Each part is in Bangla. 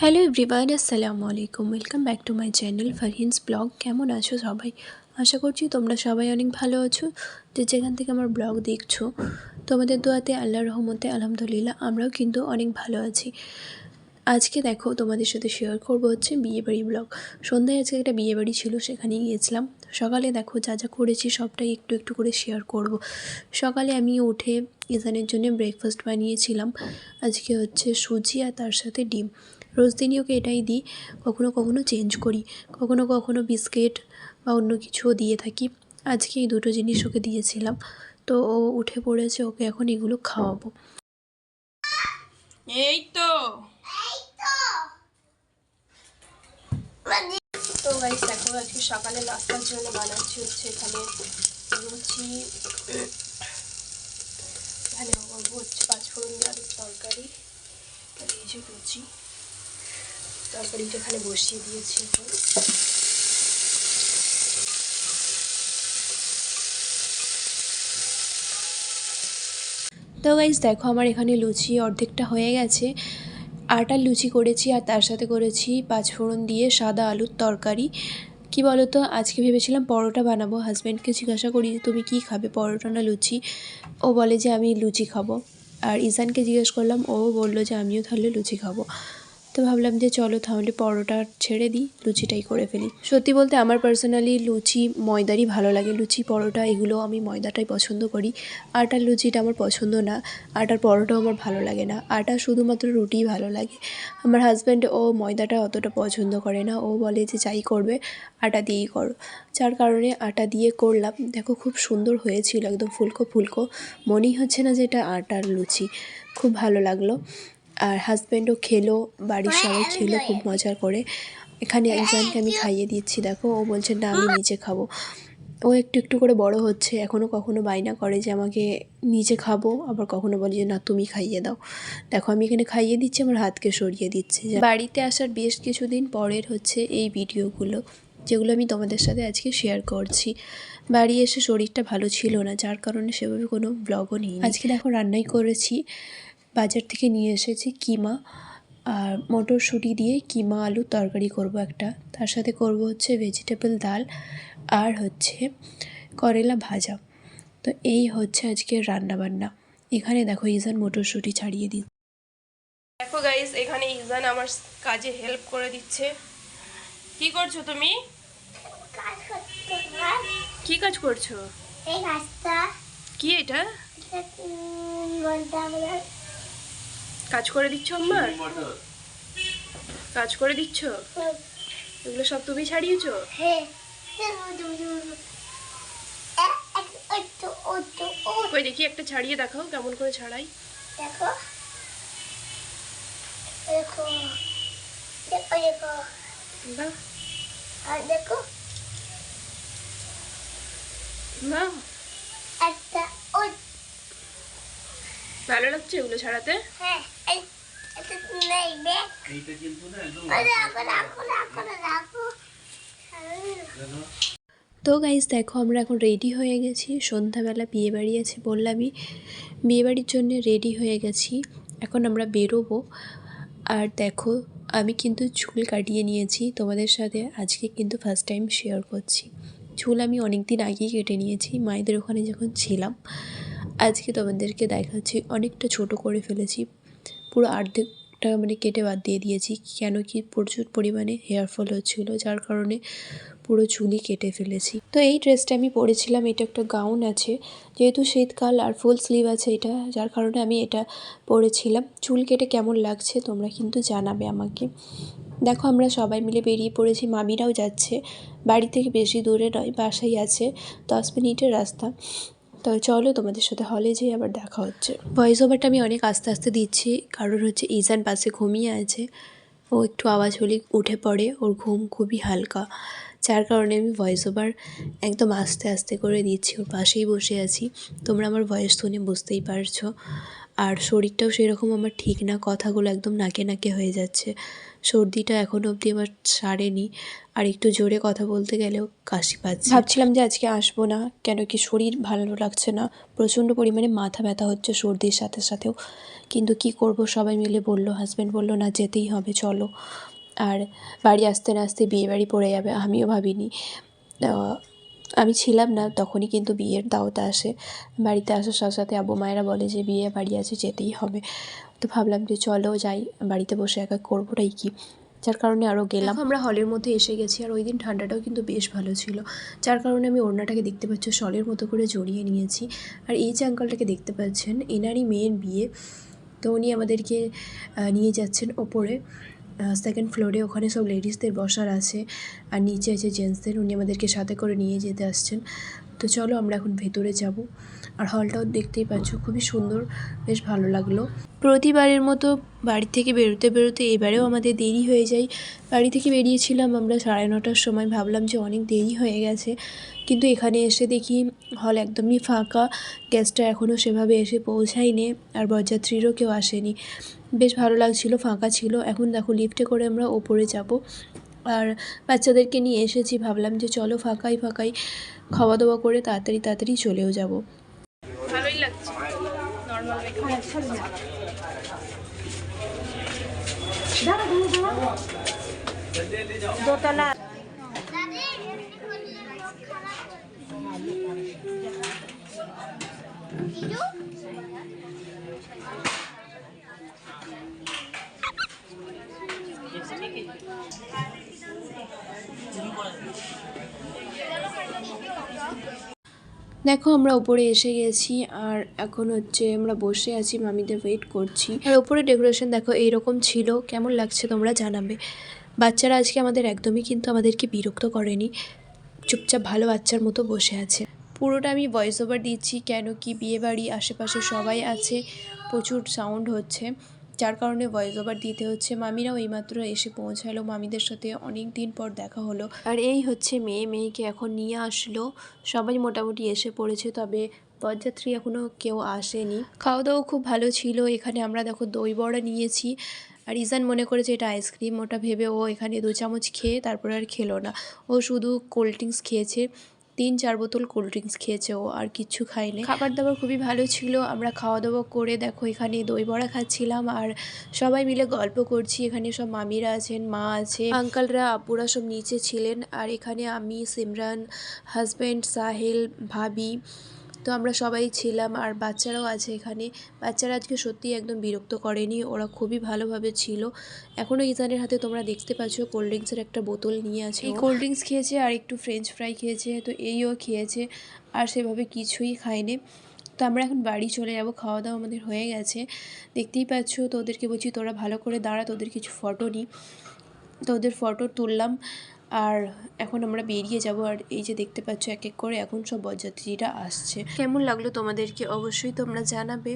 হ্যালো এভরিওয়ান, আসসালামু আলাইকুম। Welcome back to my channel Farhin's blog. কেমন আছো সবাই? আশা করছি তোমরা সবাই অনেক ভালো আছো। যেখান থেকে আমার ব্লগ দেখছো, তোমাদের দোয়াতে আল্লাহর রহমতে আলহামদুলিল্লাহ আমরাও কিন্তু অনেক ভালো আছি। আজকে দেখো তোমাদের সাথে শেয়ার করব হচ্ছে বিয়েবাড়ি ব্লগ। সন্ধ্যায় আজকে একটা বিয়েবাড়ি ছিল, সেখানে গিয়েছিলাম। সকালে দেখো যা যা করেছি সবটাই একটু একটু করে শেয়ার করব। সকালে আমি উঠে ইজানের জন্য ব্রেকফাস্ট বানিয়েছিলাম। আজকে হচ্ছে সুজি আর তার সাথে ডিম। রোজ দিনই ওকে এটাই দিই, কখনো কখনো চেঞ্জ করি, কখনো কখনো বিস্কিট বা অন্য কিছুও দিয়ে থাকি। আজকে এই দুটো জিনিস ওকে দিয়েছিলাম। তো ও উঠে পড়েছে, ওকে এখন এগুলো খাওয়াবো। এই তো তো গাইস দেখো আজকে সকালে নাস্তার জন্য বানাচ্ছি হচ্ছে এখানে লুচি, এখানে হচ্ছে পাঁচফোড়ন দিয়ে আলুর তরকারি, আর এই যে লুচি তরকারিটা এখানে বসিয়ে দিয়েছি এখন। তো গাইস দেখো আমার এখানে লুচি অর্ধেকটা হয়ে গেছে। আটার লুচি করেছি আর তার সাথে করেছি পাঁচফোড়ন দিয়ে সাদা আলুর তরকারি। কি বলো তো, আজকে ভেবেছিলাম পরোটা বানাবো। হাজব্যান্ডকে জিজ্ঞাসা করি তুমি কি খাবে, পরোটা না লুচি? ও বলে যে আমি লুচি খাবো। আর ইজানকে জিজ্ঞেস করলাম, ও বললো যে আমিও তাহলে লুচি খাবো। তো ভাবলাম যে চলো তাহলে পরোটা ছেড়ে দিই, লুচিটাই করে ফেলি। সত্যি বলতে আমার পার্সোনালি লুচি ময়দারই ভালো লাগে। লুচি পরোটা এগুলো আমি ময়দাটাই পছন্দ করি। আটার লুচিটা আমার পছন্দ না, আটার পরোটাও আমার ভালো লাগে না। আটা শুধুমাত্র রুটিই ভালো লাগে। আমার হাজব্যান্ড ও ময়দাটা অতটা পছন্দ করে না, ও বলে যে যাই করবে আটা দিয়েই করো। যার কারণে আটা দিয়ে করলাম। দেখো খুব সুন্দর হয়েছিল, একদম ফুলকো ফুলকো, মনেই হচ্ছে না যে এটা আটার লুচি। খুব ভালো লাগলো। আর হাজব্যান্ডও খেলো, বাড়ির সবাই খেলো খুব মজা করে। এখানে ইজানকে আমি খাইয়ে দিচ্ছি, দেখো ও বলছে না আমি নিজে খাবো। ও একটু একটু করে বড় হচ্ছে, এখনও কখনো বায়না করে যে আমাকে নিজে খাবো, আবার কখনো বলে যে না তুমি খাইয়ে দাও। দেখো আমি এখানে খাইয়ে দিচ্ছি, আমার হাতকে সরিয়ে দিচ্ছে। বাড়িতে আসার বেশ কিছুদিন পরের হচ্ছে এই ভিডিওগুলো, যেগুলো আমি তোমাদের সাথে আজকে শেয়ার করছি। বাড়ি এসে শরীরটা ভালো ছিল না, যার কারণে সেভাবে কোনো ব্লগও নেই। আজকে দেখো রান্নাই করেছি, বাজার থেকে নিয়ে এসেছি কিমা আর মটরশুঁটি দিয়ে কিমা আলুর তরকারি করব একটা। তার সাথে করব হচ্ছে ভেজিটেবল ডাল আর হচ্ছে করলা ভাজা। তো এই হচ্ছে আজকের রান্নাবান্না। এখানে দেখো ইজান মটরশুঁটি ছাড়িয়ে দিচ্ছে। দেখো গাইস এখানে ইজান আমার কাজে হেল্প করে দিচ্ছে। কি করছো তুমি? কি কাজ করছো? এই কাজটা কি এটা বলতে কাজ করে দিচ্ছ আম্মা? কাজ করে দিচ্ছ? এগুলো সব তুমি ছাড়িয়েছো? হ্যাঁ। ওই দেখি একটা ছাড়িয়ে দেখাও কেমন করে ছাড়াই। দেখো দেখো দেখো দেখো বাহ আর দেখো বাহ, একটা ভালো লাগছে এগুলো ছাড়াতে? হ্যাঁ এই এটা নেই দেখ এইটা কিন্তু না একদম রাখো। তো গাইজ দেখো আমরা এখন রেডি হয়ে গেছি। সন্ধ্যাবেলা বিয়েবাড়ি আছে বললামই, বিয়েবাড়ির জন্য রেডি হয়ে গেছি। এখন আমরা বেরোবো। আর দেখো আমি কিন্তু চুল কাটিয়ে নিয়েছি, তোমাদের সাথে আজকে কিন্তু ফার্স্ট টাইম শেয়ার করছি। চুল আমি অনেক দিন আগেই কেটে নিয়েছি, মায়েদের ওখানে যখন ছিলাম। আজকে তোমাদেরকে দেখাচ্ছি, অনেকটা ছোট করে ফেলেছি, পুরো অর্ধেকটা মানে কেটে বাদ দিয়ে দিয়েছি। কেন কি প্রচুর পরিমাণে হেয়ার ফল হচ্ছিলো, যার কারণে পুরো চুলই কেটে ফেলেছি। তো এই ড্রেসটা আমি পরেছিলাম, এটা একটা গাউন আছে, যেহেতু শীতকাল আর ফুল স্লিভ আছে এটা, যার কারণে আমি এটা পরেছিলাম। চুল কেটে কেমন লাগছে তোমরা কিন্তু জানাবে আমাকে। দেখো আমরা সবাই মিলে বেরিয়ে পড়েছি, মামিরাও যাচ্ছে। বাড়ি থেকে বেশি দূরে নয়, বাসাই আছে, 10 মিনিটের রাস্তা। তো চলো তোমাদের সাথে হলে যেয়ে আবার দেখা হচ্ছে। ভয়েস ওভারটা আমি অনেক আস্তে আস্তে দিচ্ছি, কারণ হচ্ছে ইজান পাশে ঘুমিয়ে আছে, ও একটু আওয়াজ হলে উঠে পড়ে, ওর ঘুম খুবই হালকা, যার কারণে আমি ভয়েস ওভার একদম আস্তে আস্তে করে দিচ্ছি। ওর পাশেই বসে আছি, তোমরা আমার ভয়েস শুনে বুঝতেই পারছো। আর শরীরটাও সেরকম আমার ঠিক না, কথাগুলো একদম নাকে নাকে হয়ে যাচ্ছে। সর্দিটা এখনও অবধি আমার সারেনি, আর একটু জোরে কথা বলতে গেলেও কাশি পাচ্ছে। ভাবছিলাম যে আজকে আসবো না, কেন কি শরীর ভালো লাগছে না, প্রচণ্ড পরিমাণে মাথা ব্যথা হচ্ছে সর্দির সাথে সাথেও। কিন্তু কি করব, সবাই মিলে বললো, হাজব্যান্ড বললো না যেতেই হবে চলো। আর বাড়ি আসতে না আসতে বিয়েবাড়ি পড়ে যাবে, আমিও ভাবিনি। আমি ছিলাম না তখনই, কিন্তু বিয়ের দাওয়াত আসে। বাড়িতে আসার সাথে সাথে আব্বু মায়েরা বলে যে বিয়ে বাড়ি আছে, যেতেই হবে। তো ভাবলাম যে চলো যাই, বাড়িতে বসে একা করবোটাই কি, যার কারণে আরও গেলাম। আমরা হলের মধ্যে এসে গেছি, আর ওই দিন ঠান্ডাটাও কিন্তু বেশ ভালো ছিল, যার কারণে আমি ওড়নাটাকে দেখতে পাচ্ছি শলের মতো করে জড়িয়ে নিয়েছি। আর এই যে আঙ্কালটাকে দেখতে পাচ্ছেন, এনারই মেয়ের বিয়ে। তো উনি আমাদেরকে নিয়ে যাচ্ছেন ওপরে, সেকেন্ড ফ্লোরে, ওখানে সব লেডিসদের বসার আছে, আর নিচে আছে জেন্টসদের। উনি আমাদেরকে সাথে করে নিয়ে যেতে আসছেন। তো চলো আমরা এখন ভেতরে যাব। আর হলটাও দেখতেই পাচ্ছ, খুবই সুন্দর, বেশ ভালো লাগলো। প্রতিবারের মতো বাড়ি থেকে বেরোতে এবারেও আমাদের দেরি হয়ে যায়। বাড়ি থেকে বেরিয়েছিলাম আমরা 9:30টার সময়, ভাবলাম যে অনেক দেরি হয়ে গেছে, কিন্তু এখানে এসে দেখি হল একদমই ফাঁকা, গ্যাসটা এখনও সেভাবে এসে পৌঁছায়নি, আর বরযাত্রীরও কেউ আসেনি। বেশ ভালো লাগছিল, ফাঁকা ছিল। এখন দেখো লিফটে করে আমরা ওপরে যাব, আর বাচ্চাদেরকে নিয়ে এসেছি, ভাবলাম যে চলো ফাঁকাই খাওয়া দাওয়া করে তাড়াতাড়ি চলেও যাব। ভালোই লাগছে, দোতলা দেখো আমরা উপরে এসে গেছি, আর এখন হচ্ছে আমরা বসে আছি, মামিদের ওয়েট করছি। আর উপরে ডেকোরেশন দেখো এইরকম ছিল, কেমন লাগছে তোমরা জানাবে। বাচ্চারা আজকে আমাদের একদমই কিন্তু আমাদেরকে বিরক্ত করেনি, চুপচাপ ভালো বাচ্চার মতো বসে আছে। পুরোটা আমি ভয়েস ওভার দিচ্ছি, কেন কি বিয়েবাড়ি, আশেপাশে সবাই আছে, প্রচুর সাউন্ড হচ্ছে, যার কারণে ভয়েস ওভার দিতে হচ্ছে। মামিরাও এইমাত্র এসে পৌঁছালো, মামিদের সাথে অনেক দিন পর দেখা হলো। আর এই হচ্ছে মেয়েকে এখন নিয়ে আসলো, সবাই মোটামুটি এসে পড়েছে, তবে বরযাত্রী এখনও কেউ আসেনি। খাওয়া দাওয়া খুব ভালো ছিল। এখানে আমরা দেখো দই বড়া নিয়েছি, আর ইজান মনে করেছে এটা আইসক্রিম, ওটা ভেবে ও এখানে 2 চামচ খেয়ে তারপর আর খেলো না। ও শুধু কোল্ড ড্রিঙ্কস খেয়েছে, 3-4 বোতল কোল্ড ড্রিঙ্কস খেয়েছে, ও আর কিচ্ছু খায়নি। খাবার দাবার খুবই ভালো ছিল। আমরা খাওয়া দাওয়া করে দেখো এখানে দই বড়া খাচ্ছিলাম, আর সবাই মিলে গল্প করছি। এখানে সব মামিরা আছেন, মা আছে, আঙ্কালরা আব্বুরা সব নিচে ছিলেন, আর এখানে আমি, সিমরান, হাজব্যান্ড, সাহেল, ভাবি, তো আমরা সবাই ছিলাম। আর বাচ্চারাও আছে এখানে। বাচ্চারা আজকে সত্যিই একদম বিরক্ত করেনি, ওরা খুবই ভালোভাবে ছিল। এখনও ইজানের হাতে তোমরা দেখতে পাচ্ছ কোল্ড ড্রিঙ্কসের একটা বোতল নিয়ে আছে, এই কোল্ড ড্রিঙ্কস খেয়েছে আর একটু ফ্রেঞ্চ ফ্রাই খেয়েছে, তো এইও খেয়েছে, আর সেভাবে কিছুই খায়নি। তো আমরা এখন বাড়ি চলে যাব, খাওয়া দাওয়া আমাদের হয়ে গেছে, দেখতেই পাচ্ছ। তো ওদেরকে বলছি তোরা ভালো করে দাঁড়া, তোদের কিছু ফটো নিই। তো ওদের ফটো তুললাম, আর এখন আমরা বেরিয়ে যাব। আর এই যে দেখতে পাচ্ছ এক এক করে এখন সব বরযাত্রীরা আসছে। কেমন লাগলো তোমাদেরকে অবশ্যই তোমরা জানাবে।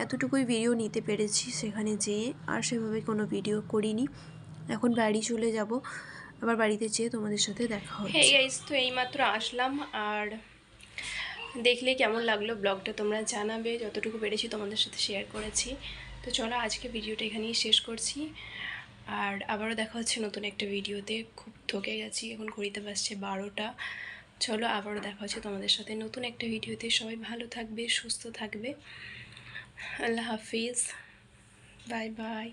এতটুকুই ভিডিও নিতে পেরেছি সেখানে যেয়ে, আর সেভাবে কোনো ভিডিও করিনি। এখন বাড়ি চলে যাব, আবার বাড়িতে যেয়ে তোমাদের সাথে দেখা হচ্ছে। হেই গাইস, তো এইমাত্র আসলাম, আর দেখলে কেমন লাগলো ব্লগটা তোমরা জানাবে। যতটুকু পেরেছি তোমাদের সাথে শেয়ার করেছি। তো চলো আজকে ভিডিওটা এখানেই শেষ করছি, আর আবারও দেখা হচ্ছে নতুন একটা ভিডিওতে। খুব থকে গেছি, এখন ঘড়িতে বাজছে 12টা। চলো আবারও দেখা হচ্ছে তোমাদের সাথে নতুন একটা ভিডিওতে। সবাই ভালো থাকবে, সুস্থ থাকবে। আল্লাহ হাফিজ, বাই বাই।